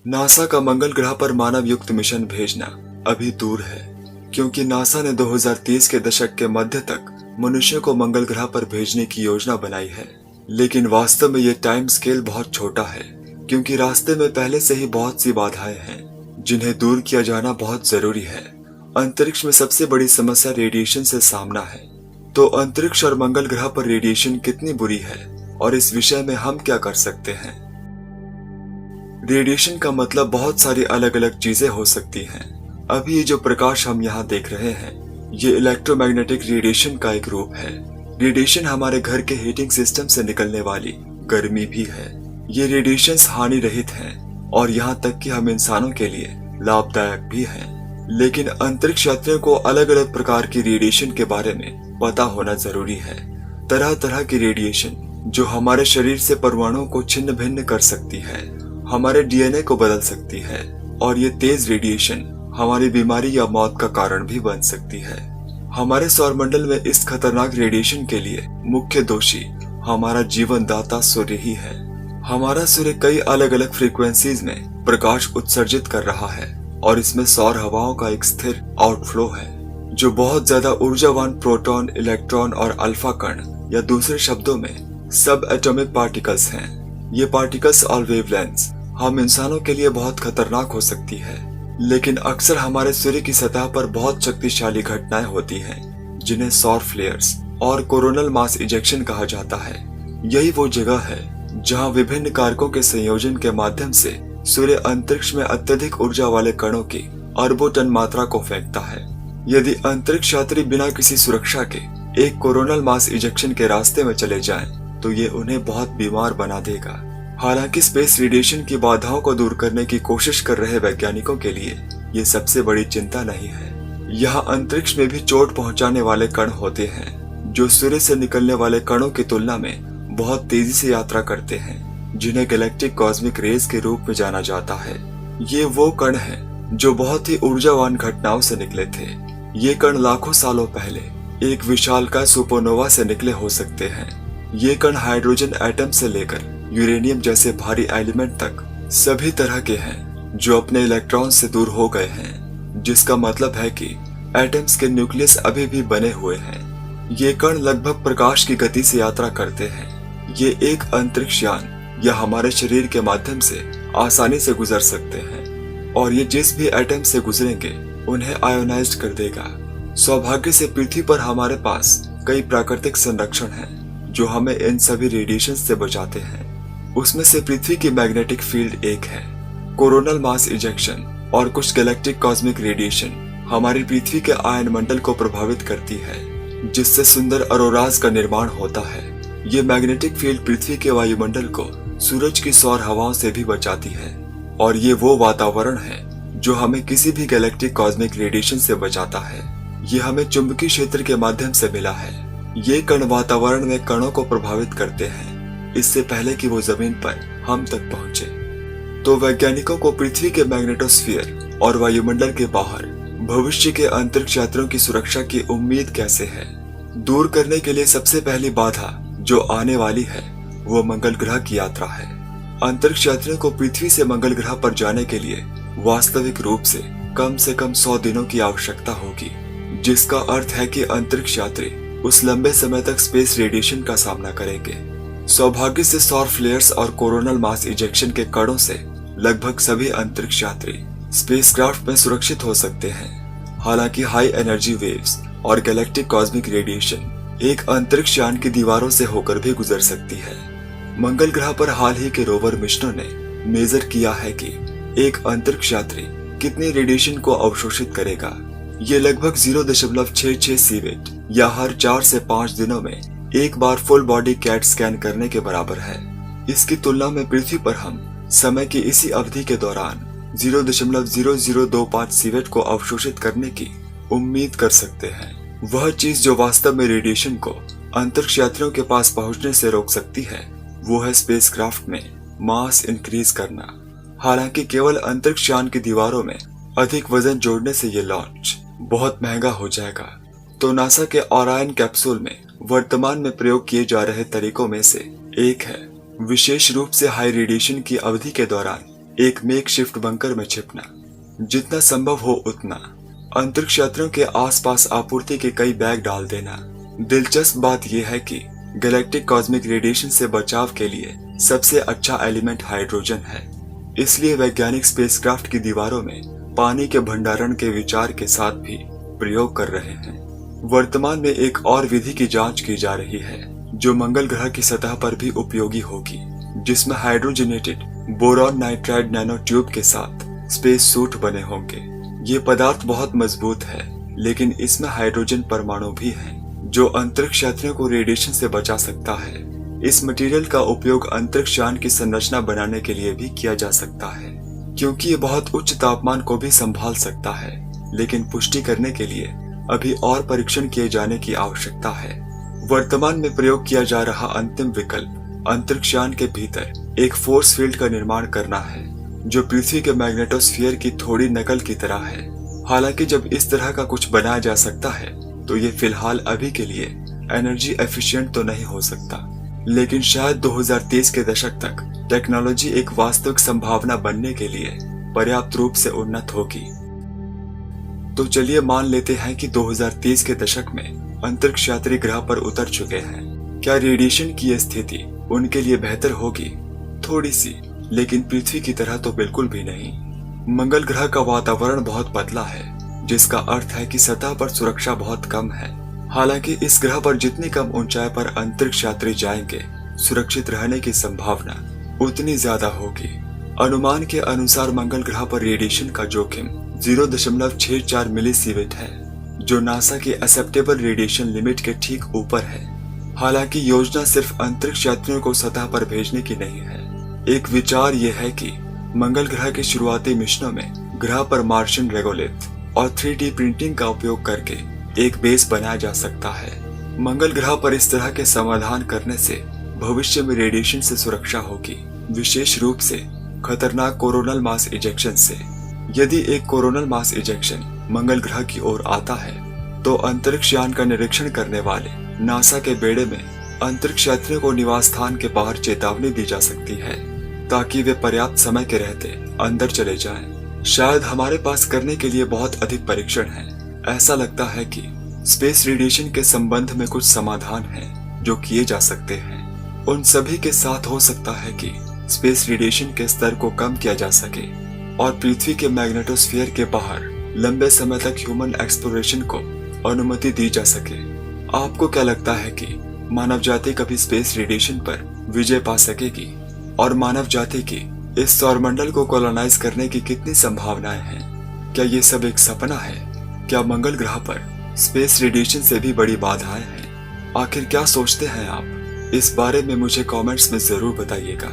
NASA का मंगल ग्रह पर मानव युक्त मिशन भेजना अभी दूर है, क्योंकि नासा ने 2030 के दशक के मध्य तक मनुष्य को मंगल ग्रह पर भेजने की योजना बनाई है। लेकिन वास्तव में ये टाइम स्केल बहुत छोटा है, क्योंकि रास्ते में पहले से ही बहुत सी बाधाएं हैं जिन्हें दूर किया जाना बहुत जरूरी है। अंतरिक्ष में सबसे बड़ी समस्या रेडिएशन से सामना है। तो अंतरिक्ष और मंगल ग्रह पर रेडिएशन कितनी बुरी है और इस विषय में हम क्या कर सकते हैं। रेडिएशन का मतलब बहुत सारी अलग अलग चीजें हो सकती हैं। अभी ये जो प्रकाश हम यहाँ देख रहे हैं, ये इलेक्ट्रोमैग्नेटिक रेडिएशन का एक रूप है। रेडिएशन हमारे घर के हीटिंग सिस्टम से निकलने वाली गर्मी भी है। ये रेडिएशंस हानि रहित हैं और यहाँ तक कि हम इंसानों के लिए लाभदायक भी हैं। लेकिन अंतरिक्ष यात्रियों को अलग अलग प्रकार की रेडिएशन के बारे में पता होना जरूरी है। तरह तरह की रेडिएशन जो हमारे शरीर से परमाणुओं को छिन्न भिन्न कर सकती है, हमारे डीएनए को बदल सकती है, और ये तेज रेडिएशन हमारी बीमारी या मौत का कारण भी बन सकती है। हमारे सौरमंडल में इस खतरनाक रेडिएशन के लिए मुख्य दोषी हमारा जीवन दाता सूर्य ही है। हमारा सूर्य कई अलग अलग फ्रीक्वेंसीज में प्रकाश उत्सर्जित कर रहा है और इसमें सौर हवाओं का एक स्थिर आउटफ्लो है जो बहुत ज्यादा ऊर्जावान प्रोटॉन, इलेक्ट्रॉन और अल्फा कण या दूसरे शब्दों में सब एटॉमिक पार्टिकल्स हैं। ये पार्टिकल्स और वेवलेंथ्स हम इंसानों के लिए बहुत खतरनाक हो सकती है, लेकिन अक्सर हमारे सूर्य की सतह पर बहुत शक्तिशाली घटनाएं होती हैं जिन्हें सौर फ्लेयर्स और कोरोनल मास इजेक्शन कहा जाता है। यही वो जगह है जहां विभिन्न कारकों के संयोजन के माध्यम से सूर्य अंतरिक्ष में अत्यधिक ऊर्जा वाले कणों की अरबों टन मात्रा को फेंकता है। यदि अंतरिक्ष यात्री बिना किसी सुरक्षा के एक कोरोनल मास इजेक्शन के रास्ते में चले जाएं, तो ये उन्हें बहुत बीमार बना देगा। हालांकि स्पेस रेडिएशन की बाधाओं को दूर करने की कोशिश कर रहे वैज्ञानिकों के लिए ये सबसे बड़ी चिंता नहीं है। यहाँ अंतरिक्ष में भी चोट पहुंचाने वाले कण होते हैं जो सूर्य से निकलने वाले कणों की तुलना में बहुत तेजी से यात्रा करते हैं, जिन्हें गैलेक्टिक कॉस्मिक रेज के रूप में जाना जाता है। ये वो कण हैं जो बहुत ही ऊर्जावान घटनाओं से निकले थे। ये कण लाखों सालों पहले एक विशालकाय सुपरनोवा से निकले हो सकते हैं। ये कण हाइड्रोजन एटम से लेकर यूरेनियम जैसे भारी एलिमेंट तक सभी तरह के हैं जो अपने इलेक्ट्रॉन से दूर हो गए हैं, जिसका मतलब है कि एटम्स के न्यूक्लियस अभी भी बने हुए हैं। ये कण लगभग प्रकाश की गति से यात्रा करते हैं। ये एक अंतरिक्ष यान या हमारे शरीर के माध्यम से आसानी से गुजर सकते हैं और ये जिस भी एटम से गुजरेंगे उन्हें आयोनाइज्ड कर देगा। सौभाग्य से पृथ्वी पर हमारे पास कई प्राकृतिक संरक्षण हैं जो हमें इन सभी रेडिएशन से बचाते हैं। उसमें से पृथ्वी की मैग्नेटिक फील्ड एक है। कोरोनल मास इजेक्शन और कुछ गैलेक्टिक कॉस्मिक रेडिएशन हमारी पृथ्वी के आयन मंडल को प्रभावित करती है, जिससे सुंदर अरोराज का निर्माण होता है। ये मैग्नेटिक फील्ड पृथ्वी के वायुमंडल को सूरज की सौर हवाओं से भी बचाती है और ये वो वातावरण है जो हमें किसी भी गैलेक्टिक कॉस्मिक रेडिएशन से बचाता है। ये हमें चुंबकीय क्षेत्र के माध्यम से मिला है। ये कण वातावरण में कणों को प्रभावित करते हैं इससे पहले कि वो जमीन पर हम तक पहुंचे। तो वैज्ञानिकों को पृथ्वी के मैग्नेटोस्फीयर और वायुमंडल के बाहर भविष्य के अंतरिक्ष यात्रियों की सुरक्षा की उम्मीद कैसे है, दूर करने के लिए सबसे पहली बाधा जो आने वाली है वो मंगल ग्रह की यात्रा है। अंतरिक्ष यात्रियों को पृथ्वी से मंगल ग्रह पर जाने के लिए वास्तविक रूप से कम 100 दिनों की आवश्यकता होगी, जिसका अर्थ है कि अंतरिक्ष यात्री उस लंबे समय तक स्पेस रेडिएशन का सामना करेंगे। सौभाग्य से सौर फ्लेयर्स और कोरोनल मास इजेक्शन के कणों से लगभग सभी अंतरिक्ष यात्री स्पेसक्राफ्ट में सुरक्षित हो सकते हैं। हालांकि हाई एनर्जी वेव्स और गैलेक्टिक कॉस्मिक रेडिएशन एक अंतरिक्ष यान की दीवारों से होकर भी गुजर सकती है। मंगल ग्रह पर हाल ही के रोवर मिशनों ने मेजर किया है कि एक अंतरिक्ष यात्री कितनी रेडिएशन को अवशोषित करेगा। ये लगभग 0.66 सीवेट या हर 4 से 5 दिनों में एक बार फुल बॉडी कैट स्कैन करने के बराबर है। इसकी तुलना में पृथ्वी पर हम समय की इसी अवधि के दौरान 0.0025 सीवेट को अवशोषित करने की उम्मीद कर सकते हैं। वह चीज जो वास्तव में रेडिएशन को अंतरिक्ष यात्रियों के पास पहुंचने से रोक सकती है वो है स्पेसक्राफ्ट में मास इंक्रीज करना। हालांकि केवल अंतरिक्ष यान की दीवारों में अधिक वजन जोड़ने से ये लॉन्च बहुत महंगा हो जाएगा। तो नासा के ओरायन कैप्सूल में वर्तमान में प्रयोग किए जा रहे तरीकों में से एक है विशेष रूप से हाई रेडिएशन की अवधि के दौरान एक मेकशिफ्ट बंकर में छिपना, जितना संभव हो उतना अंतरिक्ष यात्रियों के आसपास आपूर्ति के कई बैग डाल देना। दिलचस्प बात यह है कि गैलेक्टिक कॉस्मिक रेडिएशन से बचाव के लिए सबसे अच्छा एलिमेंट हाइड्रोजन है। इसलिए वैज्ञानिक स्पेसक्राफ्ट की दीवारों में पानी के भंडारण के विचार के साथ भी प्रयोग कर रहे हैं। वर्तमान में एक और विधि की जांच की जा रही है जो मंगल ग्रह की सतह पर भी उपयोगी होगी, जिसमें hydrogenated boron nitride nano tube के साथ स्पेस सूट बने होंगे। ये पदार्थ बहुत मजबूत है, लेकिन इसमें हाइड्रोजन परमाणु भी हैं, जो अंतरिक्ष यात्रियों को रेडिएशन से बचा सकता है। इस मटेरियल का उपयोग अंतरिक्ष यान की संरचना बनाने के लिए भी किया जा सकता है, क्योंकि ये बहुत उच्च तापमान को भी संभाल सकता है। लेकिन पुष्टि करने के लिए अभी और परीक्षण किए जाने की आवश्यकता है। वर्तमान में प्रयोग किया जा रहा अंतिम विकल्प अंतरिक्ष यान के भीतर एक फोर्स फील्ड का निर्माण करना है, जो पृथ्वी के मैग्नेटोस्फीयर की थोड़ी नकल की तरह है। हालांकि जब इस तरह का कुछ बनाया जा सकता है तो ये फिलहाल अभी के लिए एनर्जी एफिशिएंट तो नहीं हो सकता, लेकिन शायद 2030 के दशक तक टेक्नोलॉजी एक वास्तविक संभावना बनने के लिए पर्याप्त रूप से उन्नत होगी। तो चलिए मान लेते हैं कि 2030 के दशक में अंतरिक्ष यात्री ग्रह पर उतर चुके हैं। क्या रेडिएशन की स्थिति उनके लिए बेहतर होगी? थोड़ी सी, लेकिन पृथ्वी की तरह तो बिल्कुल भी नहीं। मंगल ग्रह का वातावरण बहुत पतला है, जिसका अर्थ है कि सतह पर सुरक्षा बहुत कम है। हालांकि इस ग्रह पर जितनी कम ऊंचाई पर अंतरिक्ष यात्री जाएंगे, सुरक्षित रहने की संभावना उतनी ज्यादा होगी। अनुमान के अनुसार मंगल ग्रह पर रेडिएशन का जोखिम 0.64 मिलीसीवेट है, जो नासा की एक्सेप्टेबल रेडिएशन लिमिट के ठीक ऊपर है। हालांकि योजना सिर्फ अंतरिक्ष यात्रियों को सतह पर भेजने की नहीं है। एक विचार यह है कि मंगल ग्रह के शुरुआती मिशनों में ग्रह पर मार्शियन रेगोलिथ और 3D प्रिंटिंग का उपयोग करके एक बेस बनाया जा सकता है। मंगल ग्रह पर इस तरह के समाधान करने से भविष्य में रेडिएशन से सुरक्षा होगी, विशेष रूप से खतरनाक कोरोनल मास इजेक्शन से। यदि एक कोरोनल मास इजेक्शन मंगल ग्रह की ओर आता है तो अंतरिक्ष यान का निरीक्षण करने वाले नासा के बेड़े में अंतरिक्ष यात्रियों को निवास स्थान के बाहर चेतावनी दी जा सकती है, ताकि वे पर्याप्त समय के रहते अंदर चले जाएं। शायद हमारे पास करने के लिए बहुत अधिक परीक्षण है। ऐसा लगता है कि स्पेस रेडिएशन के संबंध में कुछ समाधान हैं जो किए जा सकते हैं। उन सभी के साथ हो सकता है कि स्पेस रेडिएशन के स्तर को कम किया जा सके और पृथ्वी के मैग्नेटोस्फीयर के बाहर लंबे समय तक ह्यूमन एक्सप्लोरेशन को अनुमति दी जा सके। आपको क्या लगता है कि मानव जाति कभी स्पेस रेडिएशन पर विजय पा सकेगी? और मानव जाति की इस सौरमंडल को कॉलोनाइज करने की कितनी संभावनाएं हैं? क्या ये सब एक सपना है? क्या मंगल ग्रह पर स्पेस रेडिएशन से भी बड़ी बाधाएं हैं? आखिर क्या सोचते हैं आप? इस बारे में मुझे कमेंट्स में जरूर बताइएगा।